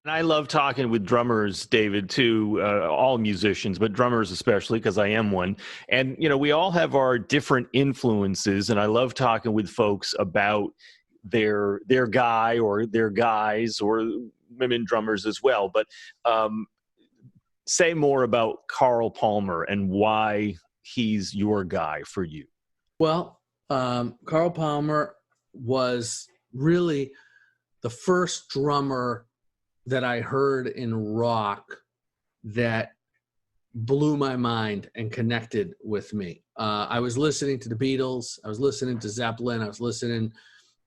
And I love talking with drummers, David, too, all musicians, but drummers especially, because I am one. And, we all have our different influences, and I love talking with folks about their guy or their guys or women drummers as well. But say more about Carl Palmer and why he's your guy for you. Well, Carl Palmer was really the first drummer that I heard in rock that blew my mind and connected with me. I was listening to the Beatles. I was listening to Zeppelin. I was listening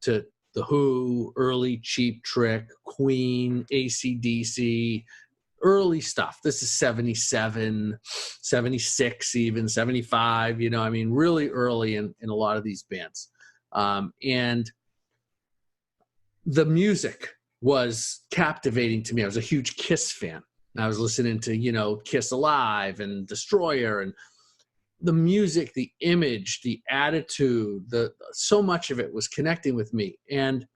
to The Who, early Cheap Trick, Queen, AC/DC, early stuff. This is 77, 76 even, 75, really early in a lot of these bands. And the music was captivating to me. I was a huge Kiss fan. I was listening to, Kiss Alive and Destroyer, and the music, the image, the attitude, so much of it was connecting with me. And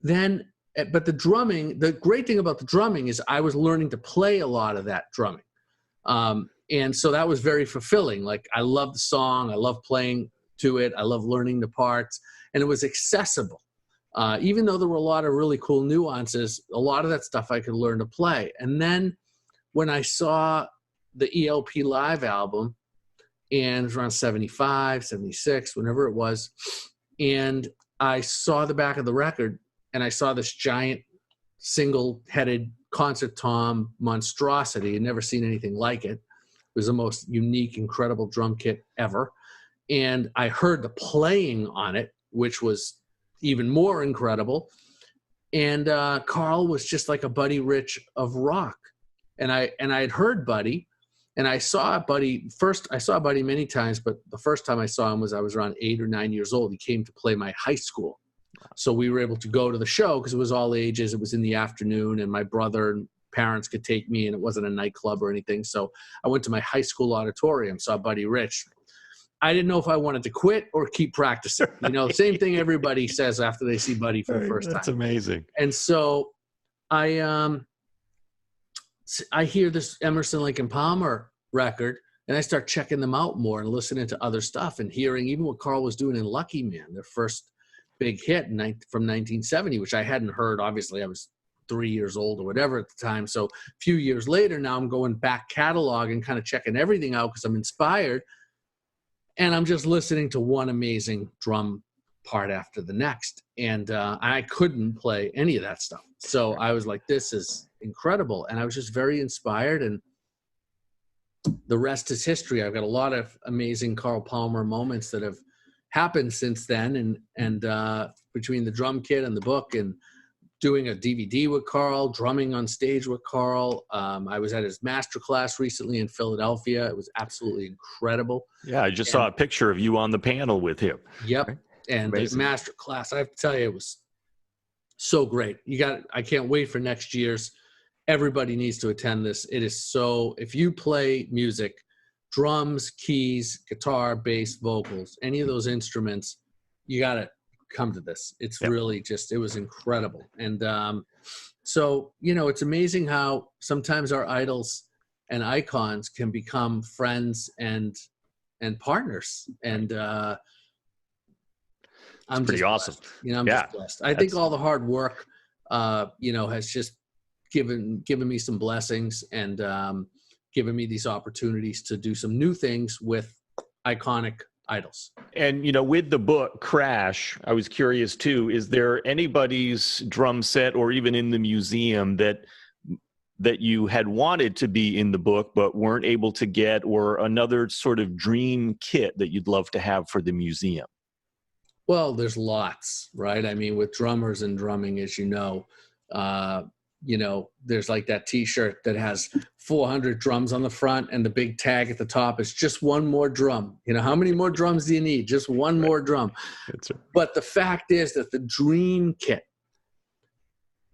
then, but the drumming, the great thing about the drumming is I was learning to play a lot of that drumming. And so that was very fulfilling. Like, I love the song. I love playing to it. I love learning the parts, and it was accessible. Even though there were a lot of really cool nuances, a lot of that stuff I could learn to play. And then when I saw the ELP Live album, and it was around 75, 76, whenever it was, and I saw the back of the record, and I saw this giant single-headed concert tom monstrosity. I'd never seen anything like it. It was the most unique, incredible drum kit ever. And I heard the playing on it, which was even more incredible. And Carl was just like a Buddy Rich of rock. And I had heard Buddy, and I saw Buddy first. I saw Buddy many times, but the first time I saw him was I was around 8 or 9 years old. He came to play my high school. So we were able to go to the show because it was all ages. It was in the afternoon, and my brother and parents could take me, and it wasn't a nightclub or anything. So I went to my high school auditorium, saw Buddy Rich. I didn't know if I wanted to quit or keep practicing. Same thing everybody says after they see Buddy for the first time. That's amazing. And so I hear this Emerson, Lake and Palmer record, and I start checking them out more and listening to other stuff and hearing even what Carl was doing in Lucky Man, their first big hit from 1970, which I hadn't heard. Obviously, I was 3 years old or whatever at the time. So a few years later, now I'm going back catalog and kind of checking everything out because I'm inspired. And I'm just listening to one amazing drum part after the next. And I couldn't play any of that stuff. So I was like, this is incredible. And I was just very inspired. And the rest is history. I've got a lot of amazing Carl Palmer moments that have happened since then. And between the drum kit and the book and doing a DVD with Carl, drumming on stage with Carl. I was at his master class recently in Philadelphia. It was absolutely incredible. Yeah, I just saw a picture of you on the panel with him. Yep. Right? And amazing. The master class, I have to tell you, it was so great. I can't wait for next year's. Everybody needs to attend this. It is so, if you play music, drums, keys, guitar, bass, vocals, any of those instruments, you got to come to this. It's really just, it was incredible. And so, it's amazing how sometimes our idols and icons can become friends and partners. And I'm pretty awesome. I'm just blessed. I think all the hard work, has just given me some blessings and given me these opportunities to do some new things with iconic idols. And, with the book Crash, I was curious too, is there anybody's drum set or even in the museum that you had wanted to be in the book but weren't able to get, or another sort of dream kit that you'd love to have for the museum? Well, there's lots, right? I mean, with drummers and drumming, as there's like that T-shirt that has 400 drums on the front and the big tag at the top is just one more drum. How many more drums do you need? Just one more drum. That's right. But the fact is that the dream kit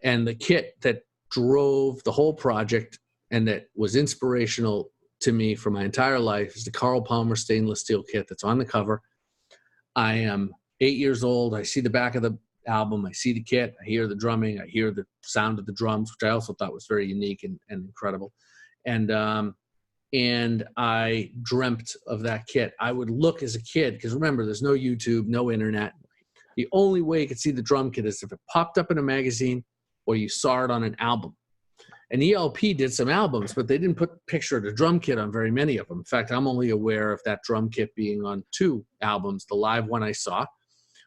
and the kit that drove the whole project and that was inspirational to me for my entire life is the Carl Palmer stainless steel kit that's on the cover. I am 8 years old. I see the back of the album. I see the kit, I hear the drumming, I hear the sound of the drums, which I also thought was very unique and incredible. And I dreamt of that kit. I would look as a kid, because remember, there's no YouTube, no internet. The only way you could see the drum kit is if it popped up in a magazine or you saw it on an album. And ELP did some albums, but they didn't put a picture of the drum kit on very many of them. In fact, I'm only aware of that drum kit being on 2 albums. The live one I saw,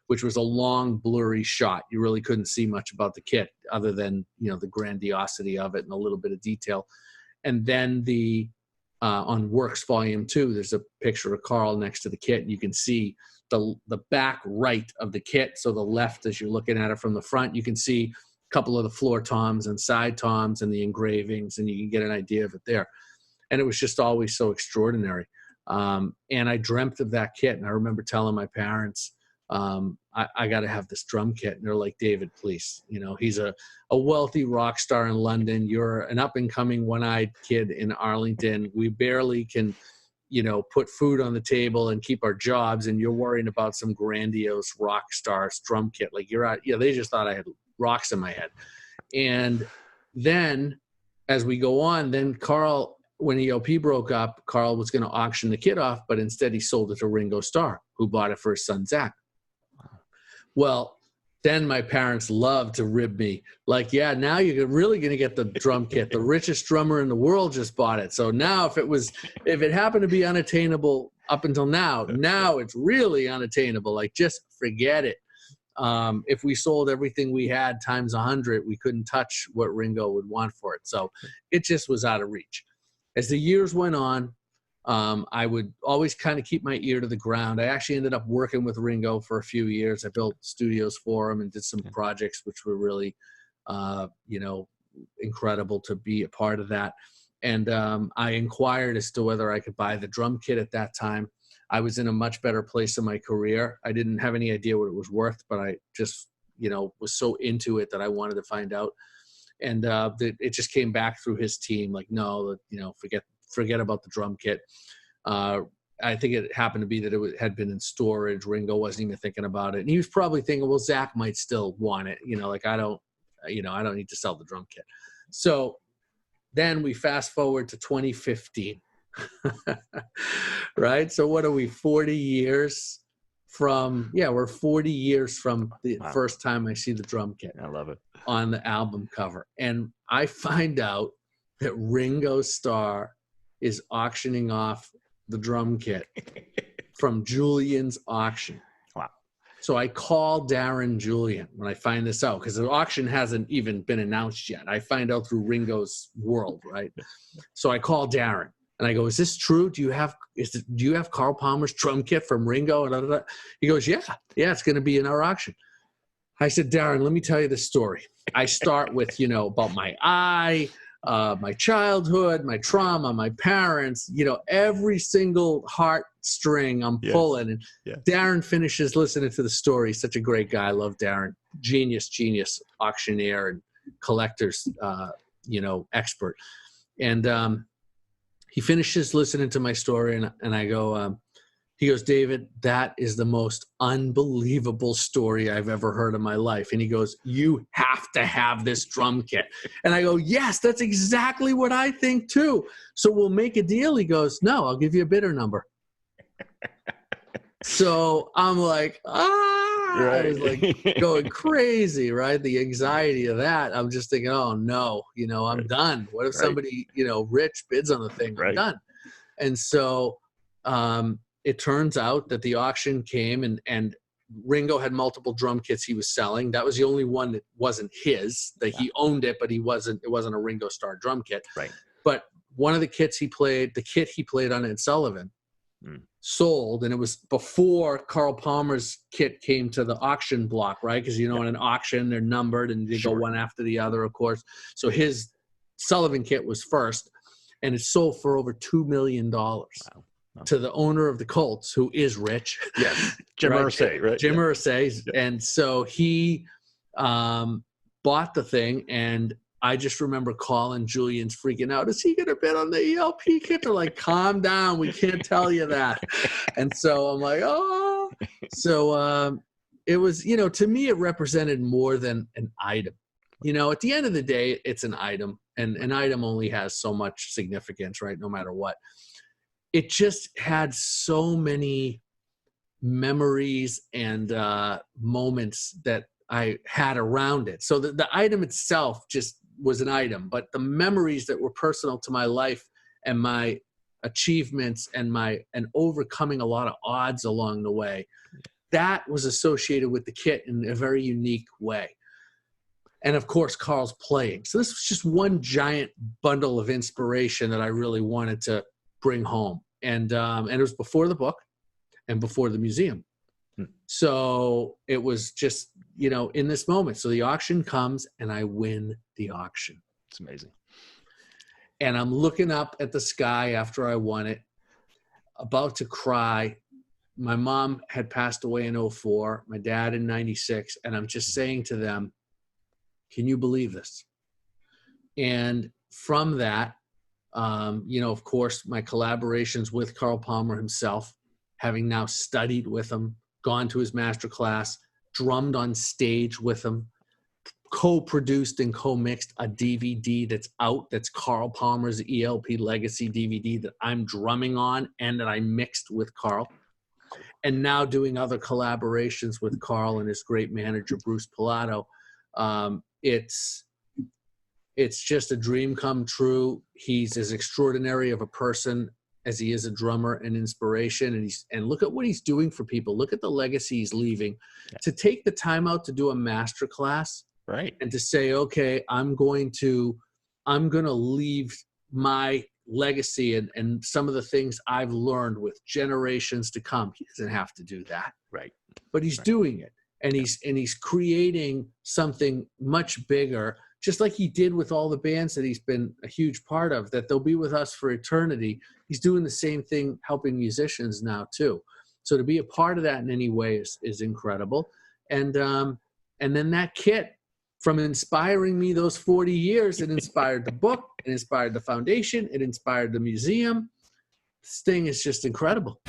which was a long, blurry shot. You really couldn't see much about the kit other than, the grandiosity of it and a little bit of detail. And then on Works Volume 2, there's a picture of Carl next to the kit, and you can see the back right of the kit. So the left, as you're looking at it from the front, you can see a couple of the floor toms and side toms and the engravings, and you can get an idea of it there. And it was just always so extraordinary. And I dreamt of that kit, and I remember telling my parents, I got to have this drum kit. And they're like, David, please. He's a wealthy rock star in London. You're an up-and-coming one-eyed kid in Arlington. We barely can, put food on the table and keep our jobs, and you're worrying about some grandiose rock star drum kit. Like, you're out. They just thought I had rocks in my head. And then as we go on, then Carl, when ELP broke up, Carl was going to auction the kit off, but instead he sold it to Ringo Starr, who bought it for his son, Zach. Well, then my parents loved to rib me. Like, yeah, now you're really going to get the drum kit. The richest drummer in the world just bought it. So now if it happened to be unattainable up until now it's really unattainable. Like, just forget it. If we sold everything we had times 100, we couldn't touch what Ringo would want for it. So it just was out of reach. As the years went on, I would always kind of keep my ear to the ground. I actually ended up working with Ringo for a few years. I built studios for him and did some projects which were really, incredible to be a part of that. And I inquired as to whether I could buy the drum kit at that time. I was in a much better place in my career. I didn't have any idea what it was worth, but I just, was so into it that I wanted to find out. And it just came back through his team, like, no, forget about the drum kit. I think it happened to be that it had been in storage. Ringo wasn't even thinking about it. And he was probably thinking, well, Zach might still want it. I don't need to sell the drum kit. So then we fast forward to 2015, right? So what are we, 40 years from, we're 40 years from the first time I see the drum kit. I love it. On the album cover. And I find out that Ringo Starr is auctioning off the drum kit from Julian's auction. Wow. So I call Darren Julian when I find this out, because the auction hasn't even been announced yet. I find out through Ringo's world, right? So I call Darren and I go, is this true? Do you have Carl Palmer's drum kit from Ringo? And he goes, yeah, it's going to be in our auction. I said, Darren, let me tell you the story. I start with, about my eye, my childhood, my trauma, my parents, every single heartstring I'm pulling. And Darren finishes listening to the story. He's such a great guy. I love Darren. Genius auctioneer and collector's, expert. And he finishes listening to my story, and I go, he goes, David, that is the most unbelievable story I've ever heard in my life. And he goes, you have to have this drum kit. And I go, yes, that's exactly what I think too. So we'll make a deal. He goes, no, I'll give you a bidder number. So I'm like, right. I was like going crazy, right? The anxiety of that. I'm just thinking, oh no, I'm done. What if somebody, rich bids on the thing? I'm done. And so, it turns out that the auction came and Ringo had multiple drum kits he was selling. That was the only one that wasn't his, that he owned it, but it wasn't a Ringo Starr drum kit. Right. But one of the kits the kit he played on Ed Sullivan sold, and it was before Carl Palmer's kit came to the auction block, right? Because, in an auction, they're numbered and they go one after the other, of course. So his Sullivan kit was first, and it sold for over $2 million. Wow. To the owner of the Colts, who is rich. Yes. Jim Irsay, right? Jim Irsay. Yeah. And so he bought the thing, and I just remember calling Julian's freaking out. Is he going to bid on the ELP kit? They're like, calm down. We can't tell you that. And so I'm like, oh. So it was, you know, to me, it represented more than an item. You know, at the end of the day, it's an item, and an item only has so much significance, right? No matter what. It just had so many memories and moments that I had around it. So the item itself just was an item, but the memories that were personal to my life and my achievements and overcoming a lot of odds along the way, that was associated with the kit in a very unique way. And of course, Carl's playing. So this was just one giant bundle of inspiration that I really wanted to bring home. And it was before the book and before the museum. So it was just, you know, in this moment. So the auction comes and I win the auction. It's amazing. And I'm looking up at the sky after I won it, about to cry. My mom had passed away in 2004, my dad in 96. And I'm just saying to them, can you believe this? And from that, you know, of course, my collaborations with Carl Palmer himself, having now studied with him, gone to his master class, drummed on stage with him, co-produced and co-mixed a DVD that's out, that's Carl Palmer's ELP Legacy DVD that I'm drumming on and that I mixed with Carl. And now doing other collaborations with Carl and his great manager, Bruce Pilato. It's just a dream come true. He's as extraordinary of a person as he is a drummer and inspiration. And look at what he's doing for people. Look at the legacy he's leaving. Yeah. To take the time out to do a master class, right, and to say, okay, I'm going to leave my legacy and some of the things I've learned with generations to come. He doesn't have to do that. Right. But he's doing it. And he's creating something much bigger, just like he did with all the bands that he's been a huge part of, that they'll be with us for eternity. He's doing the same thing, helping musicians now too. So to be a part of that in any way is incredible. And then that kit, from inspiring me those 40 years, it inspired the book, it inspired the foundation, it inspired the museum. This thing is just incredible.